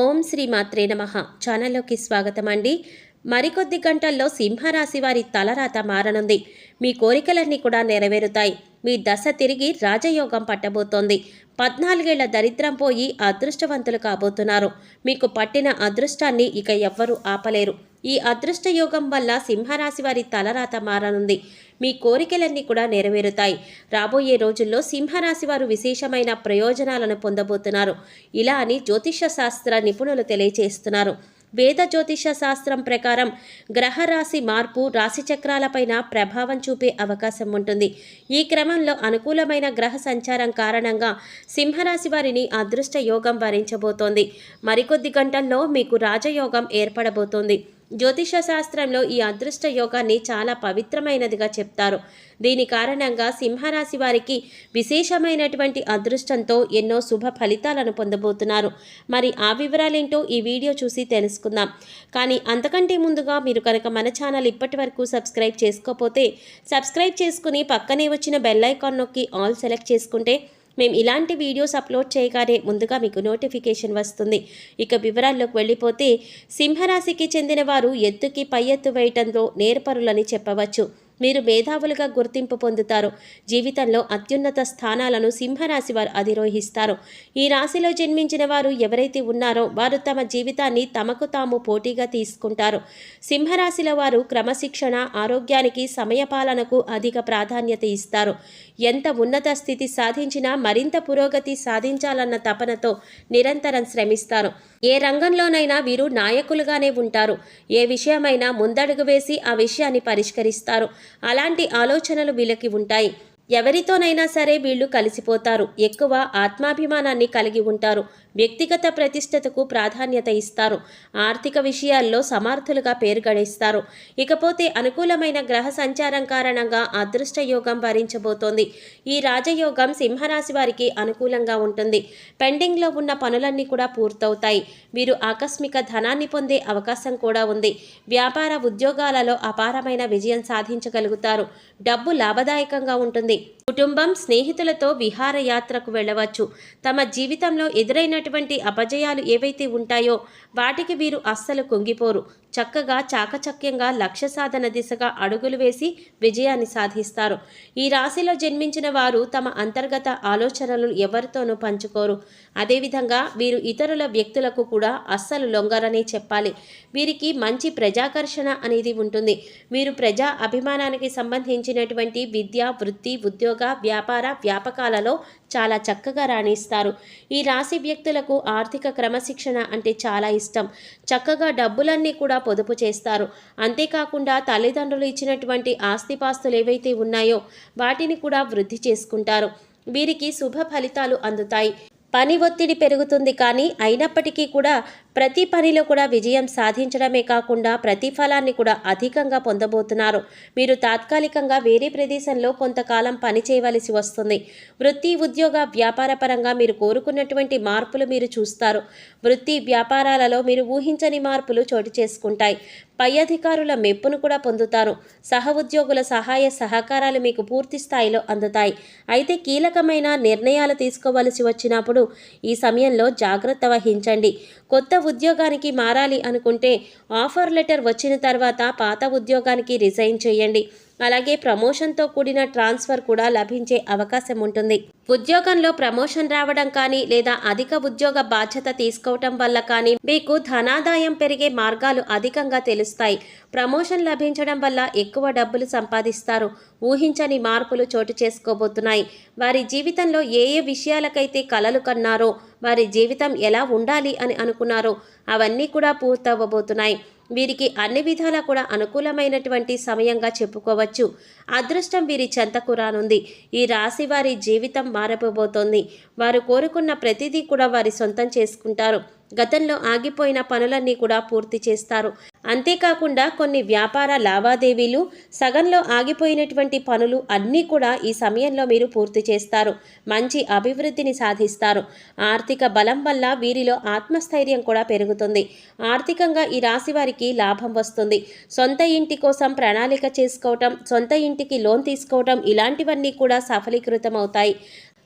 ఓం శ్రీ మాత్రే నమః. ఛానల్లోకి స్వాగతం అండి. మరికొద్ది గంటల్లో సింహరాశి వారి తలరాత మారనుంది. మీ కోరికలన్నీ కూడా నెరవేరుతాయి. మీ దశ తిరిగి రాజయోగం పట్టబోతోంది. 14 ఏళ్ల దరిద్రం పోయి అదృష్టవంతులు కాబోతున్నారు. మీకు పట్టిన అదృష్టాన్ని ఇక ఎవ్వరూ ఆపలేరు. ఈ అదృష్ట యోగం వల్ల సింహరాశి వారి తలరాత మారనుంది. మీ కోరికలన్నీ కూడా నెరవేరుతాయి. రాబోయే రోజుల్లో సింహరాశి వారు విశేషమైన ప్రయోజనాలను పొందబోతున్నారు. ఇలా అని జ్యోతిష శాస్త్ర నిపుణులు తెలియజేస్తున్నారు. వేద జ్యోతిష శాస్త్రం ప్రకారం గ్రహరాశి మార్పు రాశి చక్రాలపైన ప్రభావం చూపే అవకాశం ఉంటుంది. ఈ క్రమంలో అనుకూలమైన గ్రహ సంచారం కారణంగా సింహరాశి వారిని అదృష్ట యోగం వరించబోతోంది. మరికొద్ది గంటల్లో మీకు రాజయోగం ఏర్పడబోతోంది. జ్యోతిష శాస్త్రంలో ఈ అదృష్ట యోగాన్ని చాలా పవిత్రమైనదిగా చెప్తారు. దీని కారణంగా సింహరాశి వారికి విశేషమైనటువంటి అదృష్టంతో ఎన్నో శుభ ఫలితాలను పొందబోతున్నారు. మరి ఆ వివరాలేంటో ఈ వీడియో చూసి తెలుసుకుందాం. కానీ అంతకంటే ముందుగా మీరు కనుక మన ఛానల్ ఇప్పటి వరకు సబ్స్క్రైబ్ చేసుకోకపోతే సబ్స్క్రైబ్ చేసుకుని పక్కనే వచ్చిన బెల్ ఐకాన్ నొక్కి ఆల్ సెలెక్ట్ చేసుకుంటే మేము ఇలాంటి వీడియోస్ అప్లోడ్ చేయగానే ముందుగా మీకు నోటిఫికేషన్ వస్తుంది. ఇక వివరాల్లోకి వెళ్ళిపోతే సింహరాశికి చెందిన వారు ఎత్తుకి పై ఎత్తు వేయటంలో నేర్పరులని చెప్పవచ్చు. మీరు మేధావులుగా గుర్తింపు పొందుతారు. జీవితంలో అత్యున్నత స్థానాలను సింహరాశి వారు అధిరోహిస్తారు. ఈ రాశిలో జన్మించిన వారు ఎవరైతే ఉన్నారో వారు తమ జీవితాన్ని తమకు తాము పోటీగా తీసుకుంటారు. సింహరాశిలో వారు క్రమశిక్షణ, ఆరోగ్యానికి, సమయపాలనకు అధిక ప్రాధాన్యత ఇస్తారు. ఎంత ఉన్నత స్థితి సాధించినా మరింత పురోగతి సాధించాలన్న తపనతో నిరంతరం శ్రమిస్తారు. ఏ రంగంలోనైనా వీరు నాయకులుగానే ఉంటారు. ఏ విషయమైనా ముందడుగు వేసి ఆ విషయాన్ని పరిష్కరిస్తారు. అలాంటి ఆలోచనలు వీళ్ళకి ఉంటాయి. ఎవరితోనైనా సరే వీళ్ళు కలిసిపోతారు. ఎక్కువ ఆత్మాభిమానాన్ని కలిగి ఉంటారు. వ్యక్తిగత ప్రతిష్టతకు ప్రాధాన్యత ఇస్తారు. ఆర్థిక విషయాల్లో సమర్థులుగా పేరు గడిస్తారు. ఇకపోతే అనుకూలమైన గ్రహ సంచారం కారణంగా అదృష్ట యోగం వరించబోతోంది. ఈ రాజయోగం సింహరాశి వారికి అనుకూలంగా ఉంటుంది. పెండింగ్లో ఉన్న పనులన్నీ కూడా పూర్తవుతాయి. వీరు ఆకస్మిక ధనాన్ని పొందే అవకాశం కూడా ఉంది. వ్యాపార ఉద్యోగాలలో అపారమైన విజయం సాధించగలుగుతారు. డబ్బు లాభదాయకంగా ఉంటుంది. కుటుంబం, స్నేహితులతో విహారయాత్రకు వెళ్ళవచ్చు. తమ జీవితంలో ఎదురైనటువంటి అపజయాలు ఏవైతే ఉంటాయో వాటికి వీరు అస్సలు కుంగిపోరు. చక్కగా చాకచక్యంగా లక్ష్య సాధన దిశగా అడుగులు వేసి విజయాన్ని సాధిస్తారు. ఈ రాశిలో జన్మించిన వారు తమ అంతర్గత ఆలోచనలు ఎవరితోనూ పంచుకోరు. అదేవిధంగా వీరు ఇతరుల వ్యక్తులకు కూడా అస్సలు లొంగరనే చెప్పాలి. వీరికి మంచి ప్రజాకర్షణ అనేది ఉంటుంది. వీరు ప్రజా అభిమానానికి సంబంధించినటువంటి విద్య, వృత్తి, ఉద్యోగ, వ్యాపార, వ్యాపకాలలో చాలా చక్కగా రాణిస్తారు. ఈ రాశి వ్యక్తులకు ఆర్థిక క్రమశిక్షణ అంటే చాలా ఇష్టం. చక్కగా డబ్బులన్నీ కూడా పొదుపు చేస్తారు. అంతేకాకుండా తల్లిదండ్రులు ఇచ్చినటువంటి ఆస్తిపాస్తులు ఏవైతే ఉన్నాయో వాటిని కూడా వృద్ధి చేసుకుంటారు. వీరికి శుభ ఫలితాలు అందుతాయి. పని ఒత్తిడి పెరుగుతుంది, కానీ అయినప్పటికీ కూడా ప్రతి పనిలో కూడా విజయం సాధించడమే కాకుండా ప్రతిఫలాన్ని కూడా అధికంగా పొందబోతున్నారు. మీరు తాత్కాలికంగా వేరే ప్రదేశంలో కొంతకాలం పని చేయవలసి వస్తుంది. వృత్తి, ఉద్యోగ, వ్యాపార పరంగా మీరు కోరుకున్నటువంటి మార్పులు మీరు చూస్తారు. వృత్తి, వ్యాపారాలలో మీరు ఊహించని మార్పులు చోటు చేసుకుంటాయి. పై అధికారుల మెప్పును కూడా పొందుతారు. సహ ఉద్యోగుల సహాయ సహకారాలు మీకు పూర్తి స్థాయిలో అందుతాయి. అయితే కీలకమైన నిర్ణయాలు తీసుకోవలసి వచ్చినప్పుడు ఈ సమయంలో జాగ్రత్త వహించండి. కొత్త ఉద్యోగానికి మారాలి అనుకుంటే ఆఫర్ లెటర్ వచ్చిన తర్వాత పాత ఉద్యోగానికి రిజైన్ చేయండి. అలాగే ప్రమోషన్తో కూడిన ట్రాన్స్ఫర్ కూడా లభించే అవకాశం ఉంటుంది. ఉద్యోగంలో ప్రమోషన్ రావడం కానీ లేదా అధిక ఉద్యోగ బాధ్యత తీసుకోవటం వల్ల కానీ మీకు ధనాదాయం పెరిగే మార్గాలు అధికంగా తెలుస్తాయి. ప్రమోషన్ లభించడం వల్ల ఎక్కువ డబ్బులు సంపాదిస్తారు. ఊహించని మార్పులు చోటు చేసుకోబోతున్నాయి. వారి జీవితంలో ఏ ఏ విషయాలకైతే కలలు కన్నారో, వారి జీవితం ఎలా ఉండాలి అని అనుకున్నారో అవన్నీ కూడా పూర్తవ్వబోతున్నాయి. వీరికి అన్ని విధాలా కూడా అనుకూలమైనటువంటి సమయంగా చెప్పుకోవచ్చు. అదృష్టం వీరి చెంతకు రానుంది. ఈ రాశి వారి జీవితం మారబోతోంది. వారు కోరుకున్న ప్రతిదీ కూడా వారి సొంతం చేసుకుంటారు. గతంలో ఆగిపోయిన పనులన్నీ కూడా పూర్తి చేస్తారు. అంతేకాకుండా కొన్ని వ్యాపార లావాదేవీలు, సగంలో ఆగిపోయినటువంటి పనులు అన్నీ కూడా ఈ సమయంలో మీరు పూర్తి చేస్తారు. మంచి అభివృద్ధిని సాధిస్తారు. ఆర్థిక బలం వల్ల వీరిలో ఆత్మస్థైర్యం కూడా పెరుగుతుంది. ఆర్థికంగా ఈ రాశి వారికి లాభం వస్తుంది. సొంత ఇంటి కోసం ప్రణాళిక చేసుకోవటం, సొంత ఇంటికి లోన్ తీసుకోవటం ఇలాంటివన్నీ కూడా సఫలీకృతం అవుతాయి.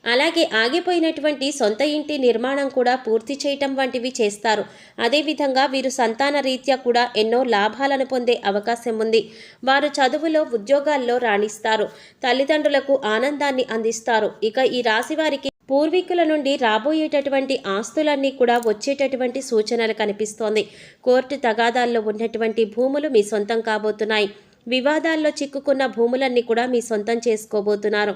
అలాగే ఆగిపోయినటువంటి సొంత ఇంటి నిర్మాణం కూడా పూర్తి చేయటం వంటివి చేస్తారు. అదేవిధంగా వీరు సంతాన రీత్యా కూడా ఎన్నో లాభాలను పొందే అవకాశం ఉంది. వారు చదువులో ఉద్యోగాల్లో రాణిస్తారు. తల్లిదండ్రులకు ఆనందాన్ని అందిస్తారు. ఇక ఈ రాశి వారికి పూర్వీకుల నుండి రాబోయేటటువంటి ఆస్తులన్నీ కూడా వచ్చేటటువంటి సూచనలు కనిపిస్తోంది. కోర్టు తగాదాల్లో ఉన్నటువంటి భూములు మీ సొంతం కాబోతున్నాయి. వివాదాల్లో చిక్కుకున్న భూములన్నీ కూడా మీ సొంతం చేసుకోబోతున్నారు.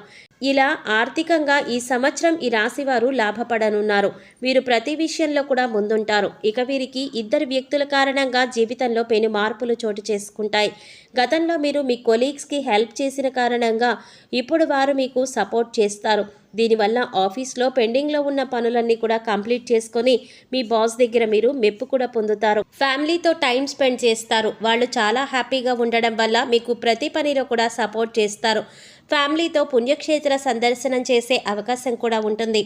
ఇలా ఆర్థికంగా ఈ సంవత్సరం ఈ రాశివారు లాభపడనున్నారు. వీరు ప్రతి విషయంలో కూడా ముందుంటారు. ఇక వీరికి ఇద్దరు వ్యక్తుల కారణంగా జీవితంలో పెను మార్పులు చోటు చేసుకుంటాయి. గతంలో మీరు మీ కొలీగ్స్కి హెల్ప్ చేసిన కారణంగా ఇప్పుడు వారు మీకు సపోర్ట్ చేస్తారు. దీనివల్ల ఆఫీస్లో పెండింగ్లో ఉన్న పనులన్నీ కూడా కంప్లీట్ చేసుకొని మీ బాస్ దగ్గర మీరు మెప్పు కూడా పొందుతారు. ఫ్యామిలీతో టైం స్పెండ్ చేస్తారు. వాళ్ళు చాలా హ్యాపీగా ఉండడం వల్ల మీకు ప్రతి పనిలో కూడా సపోర్ట్ చేస్తారు. ఫ్యామిలీతో పుణ్యక్షేత్ర సందర్శనం చేసే అవకాశం కూడా ఉంటుంది.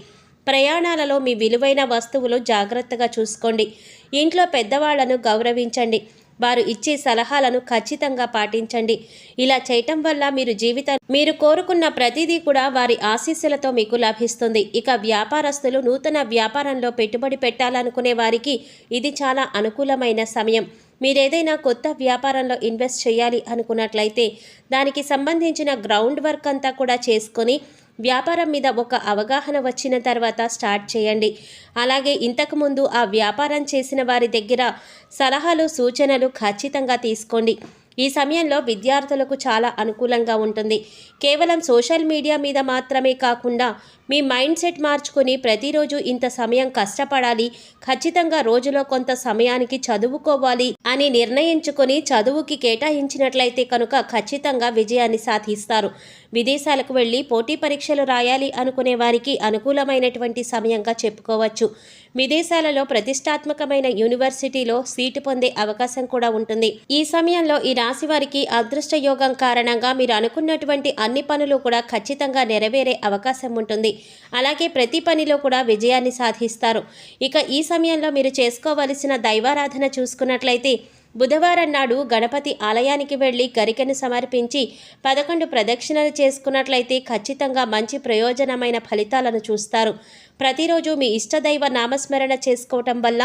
ప్రయాణాలలో మీ విలువైన వస్తువులు జాగ్రత్తగా చూసుకోండి. ఇంట్లో పెద్దవాళ్లను గౌరవించండి. వారు ఇచ్చే సలహాలను ఖచ్చితంగా పాటించండి. ఇలా చేయటం వల్ల మీరు కోరుకున్న ప్రతిదీ కూడా వారి ఆశీస్సులతో మీకు లభిస్తుంది. ఇక వ్యాపారస్తులు నూతన వ్యాపారంలో పెట్టుబడి పెట్టాలనుకునే వారికి ఇది చాలా అనుకూలమైన సమయం. మీరేదైనా కొత్త వ్యాపారంలో ఇన్వెస్ట్ చేయాలి అనుకున్నట్లయితే దానికి సంబంధించిన గ్రౌండ్ వర్క్ అంతా కూడా చేసుకొని వ్యాపారం మీద ఒక అవగాహన వచ్చిన తర్వాత స్టార్ట్ చేయండి. అలాగే ఇంతకుముందు ఆ వ్యాపారం చేసిన వారి దగ్గర సలహాలు సూచనలు ఖచ్చితంగా తీసుకోండి. ఈ సమయంలో విద్యార్థులకు చాలా అనుకూలంగా ఉంటుంది. కేవలం సోషల్ మీడియా మీద మాత్రమే కాకుండా మీ మైండ్ సెట్ మార్చుకొని ప్రతిరోజు ఇంత సమయం కష్టపడాలి, ఖచ్చితంగా రోజులో కొంత సమయానికి చదువుకోవాలి అని నిర్ణయించుకొని చదువుకి కేటాయించినట్లయితే కనుక ఖచ్చితంగా విజయాన్ని సాధిస్తారు. విదేశాలకు వెళ్ళి పోటీ పరీక్షలు రాయాలి అనుకునే వారికి అనుకూలమైనటువంటి సమయంగా చెప్పుకోవచ్చు. విదేశాలలో ప్రతిష్టాత్మకమైన యూనివర్సిటీలో సీటు పొందే అవకాశం కూడా ఉంటుంది. ఈ సమయంలో ఈ రాశి వారికి అదృష్ట యోగం కారణంగా మీరు అనుకున్నటువంటి అన్ని పనులు కూడా ఖచ్చితంగా నెరవేరే అవకాశం ఉంటుంది. అలాగే ప్రతి పనిలో కూడా విజయాన్ని సాధిస్తారు. ఇక ఈ సమయంలో మీరు చేసుకోవలసిన దైవారాధన చూసుకున్నట్లయితే బుధవారం నాడు గణపతి ఆలయానికి వెళ్ళి గరికెను సమర్పించి 11 ప్రదక్షిణలు చేసుకున్నట్లయితే ఖచ్చితంగా మంచి ప్రయోజనమైన ఫలితాలను చూస్తారు. ప్రతిరోజు మీ ఇష్టదైవ నామస్మరణ చేసుకోవటం వల్ల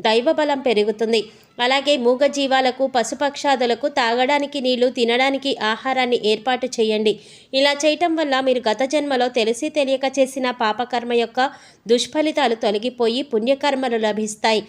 దైవబలం పెరుగుతుంది. అలాగే మూగజీవాలకు పశుపక్షాదులకు తాగడానికి నీళ్లు, తినడానికి ఆహారాన్ని ఏర్పాటు చేయండి. ఇలా చేయటం వల్ల మీరు గత జన్మలో తెలిసి తెలియక చేసిన పాపకర్మ యొక్క దుష్ఫలితాలు తొలగిపోయి పుణ్యకర్మలు లభిస్తాయి.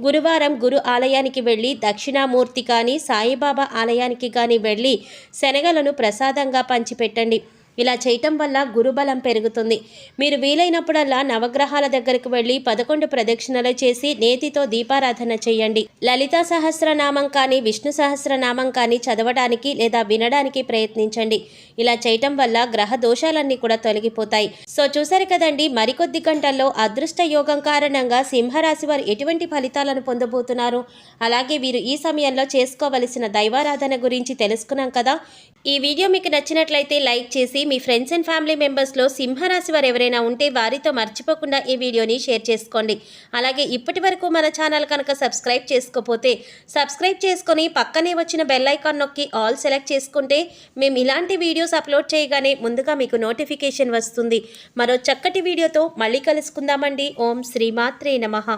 గురువారం గురు ఆలయానికి వెళ్ళి దక్షిణామూర్తి కానీ సాయిబాబా ఆలయానికి కానీ వెళ్ళి శనగలను ప్రసాదంగా పంచిపెట్టండి. ఇలా చేయటం వల్ల గురుబలం పెరుగుతుంది. మీరు వీలైనప్పుడల్లా నవగ్రహాల దగ్గరకు వెళ్ళి 11 ప్రదక్షిణలు చేసి నేతితో దీపారాధన చేయండి. లలితా సహస్రనామం కానీ విష్ణు సహస్రనామం కానీ చదవడానికి లేదా వినడానికి ప్రయత్నించండి. ఇలా చేయటం వల్ల గ్రహ దోషాలన్నీ కూడా తొలగిపోతాయి. సో చూసారు కదండి, మరికొద్ది గంటల్లో అదృష్ట యోగం కారణంగా సింహరాశి వారు ఎటువంటి ఫలితాలను పొందబోతున్నారు, అలాగే వీరు ఈ సమయంలో చేసుకోవలసిన దైవారాధన గురించి తెలుసుకున్నాం కదా. ఈ వీడియో మీకు నచ్చినట్లయితే లైక్ చేసి మీ ఫ్రెండ్స్ అండ్ ఫ్యామిలీ మెంబర్స్లో సింహరాశి వారు ఎవరైనా ఉంటే వారితో మర్చిపోకుండా ఈ వీడియోని షేర్ చేసుకోండి. అలాగే ఇప్పటి వరకు మన ఛానల్ కనుక సబ్స్క్రైబ్ చేసుకోకపోతే సబ్స్క్రైబ్ చేసుకొని పక్కనే వచ్చిన బెల్ ఐకాన్ నొక్కి ఆల్ సెలెక్ట్ చేసుకుంటే మేము ఇలాంటి వీడియోస్ అప్లోడ్ చేయగానే ముందుగా మీకు నోటిఫికేషన్ వస్తుంది. మరో చక్కటి వీడియోతో మళ్ళీ కలుసుకుందామండి. ఓం శ్రీమాత్రే నమః.